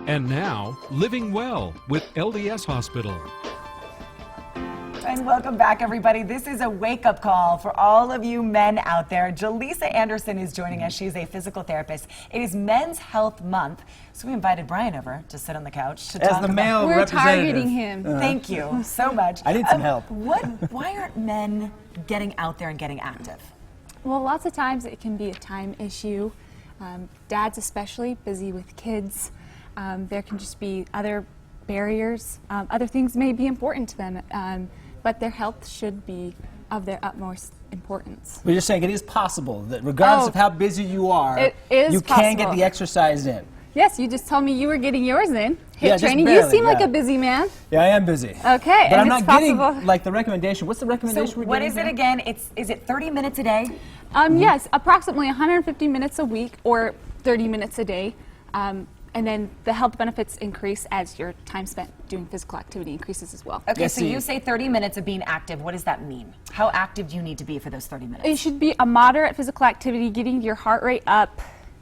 And now, Living Well with LDS Hospital. And welcome back, everybody. This is a wake-up call for all of you men out there. Jaleesa Anderson is joining us. She's a physical therapist. It is Men's Health Month, so we invited Brian over to sit on the couch to talk as the male We're representative. targeting him. Thank you so much. I need some help. Why aren't men getting out there and getting active? Well, lots of times it can be a time issue. Dads especially, busy with kids. There can just be other barriers. Other things may be important to them, but their health should be of their utmost importance. But you're saying it is possible that regardless of how busy you are, it is you can get possible. the exercise in. Yes, you just told me you were getting yours in. HIIT Yeah, just training. barely, You seem like yeah. a busy man. Yeah, I am busy. Okay, But and I'm it's not getting possible. like the recommendation. What's the recommendation So we're what getting is it here? again? Is it 30 minutes a day? Yes, approximately 150 minutes a week or 30 minutes a day. And then the health benefits increase as your time spent doing physical activity increases as well. Okay, Yeah, so see- you say 30 minutes of being active. What does that mean? How active do you need to be for those 30 minutes? It should be a moderate physical activity, getting your heart rate up.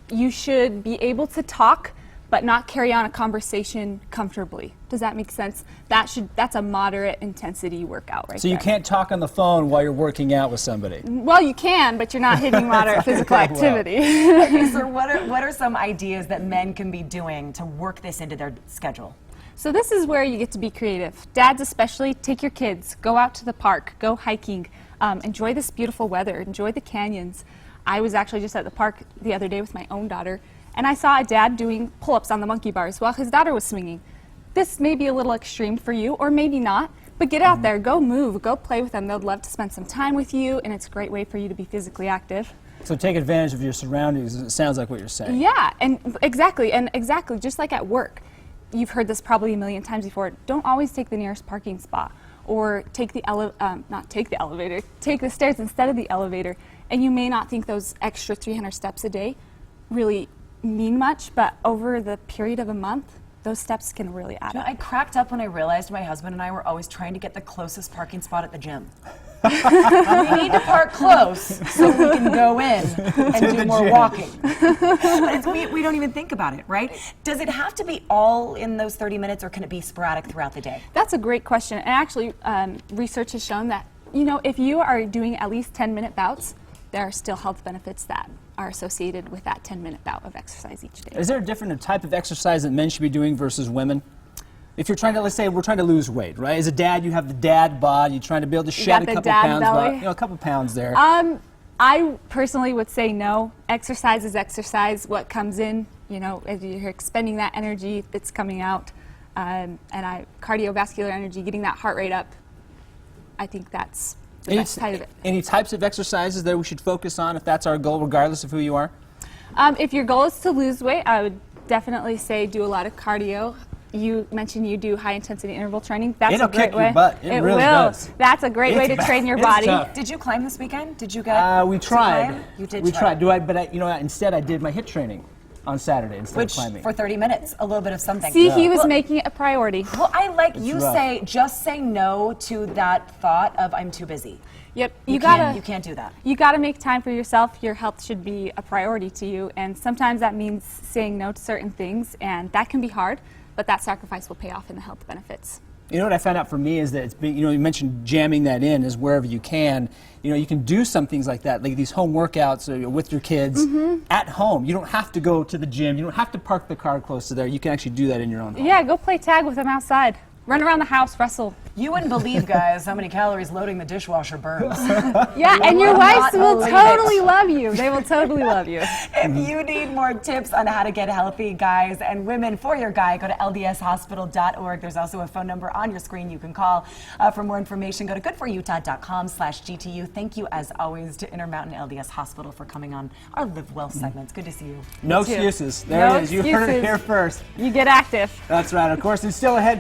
You should be able to talk, but not carry on a conversation comfortably. Does that make sense? That's a moderate intensity workout right So you there. can't talk on the phone while you're working out with somebody. Well, you can, but you're not hitting moderate physical Well. activity. Okay, so what are some ideas that men can be doing to work this into their schedule? So this is where you get to be creative. Dads especially, take your kids, go out to the park, go hiking, enjoy this beautiful weather, enjoy the canyons. I was actually just at the park the other day with my own daughter, and I saw a dad doing pull-ups on the monkey bars while his daughter was swinging. This may be a little extreme for you, or maybe not, but get out there, go move, go play with them. They'd love to spend some time with you, and it's a great way for you to be physically active. So take advantage of your surroundings. It sounds like what you're saying. Yeah, and exactly, just like at work. You've heard this probably a million times before. Don't always take the nearest parking spot, or take the elevator, take the stairs instead of the elevator. And you may not think those extra 300 steps a day really mean much, but over the period of a month, those steps can really add up. I cracked up when I realized my husband and I were always trying to get the closest parking spot at the gym. We need to park close so we can go in and do more walking. But we don't even think about it, right? Does it have to be all in those 30 minutes, or can it be sporadic throughout the day? That's a great question. And actually, research has shown that, if you are doing at least 10-minute bouts, there are still health benefits that are associated with that 10-minute bout of exercise each day. Is there a different type of exercise that men should be doing versus women? If you're trying to, let's say we're trying to lose weight, right? As a dad, you have the dad bod. You're trying to be able to shed a got the couple dad pounds, belly. a couple pounds there. I personally would say no. Exercise is exercise. What comes in, as you're expending that energy, it's coming out. Cardiovascular energy, getting that heart rate up, I think that's the best type of it. Any types of exercises that we should focus on if that's our goal, regardless of who you are? If your goal is to lose weight, I would definitely say do a lot of cardio. You mentioned you do high-intensity interval training. That's It'll a great kick way. your butt. It really will. does. That's a great way to train your body. Tough. Did you climb this weekend? Did you get We to tried. climb? You did We try. tried. Instead I did my HIIT training on Saturday instead Which, of climbing. for 30 minutes, a little bit of something. See, he was Well, making it a priority. Well, I like you rough. just say no to that thought of I'm too busy. Yep, You gotta. can't do that. You gotta make time for yourself. Your health should be a priority to you, and sometimes that means saying no to certain things, and that can be hard. But that sacrifice will pay off in the health benefits. You know what I found out for me is that it's been, you mentioned jamming that in is wherever you can. You can do some things like that, like these home workouts with your kids at home. You don't have to go to the gym. You don't have to park the car close to there. You can actually do that in your own home. Yeah, go play tag with them outside. Run around the house, wrestle. You wouldn't believe, guys, how many calories loading the dishwasher burns. Yeah, and your will wives not will believe totally it. love you. They will totally love you. If you need more tips on how to get healthy, guys and women, for your guy, go to ldshospital.org. There's also a phone number on your screen you can call. For more information, go to goodforutah.com/GTU. Thank you, as always, to Intermountain LDS Hospital for coming on our Live Well segments. Good to see you. No too. excuses. There No it is. You heard it excuses. here first. You get active. That's right. Of course, it's still ahead.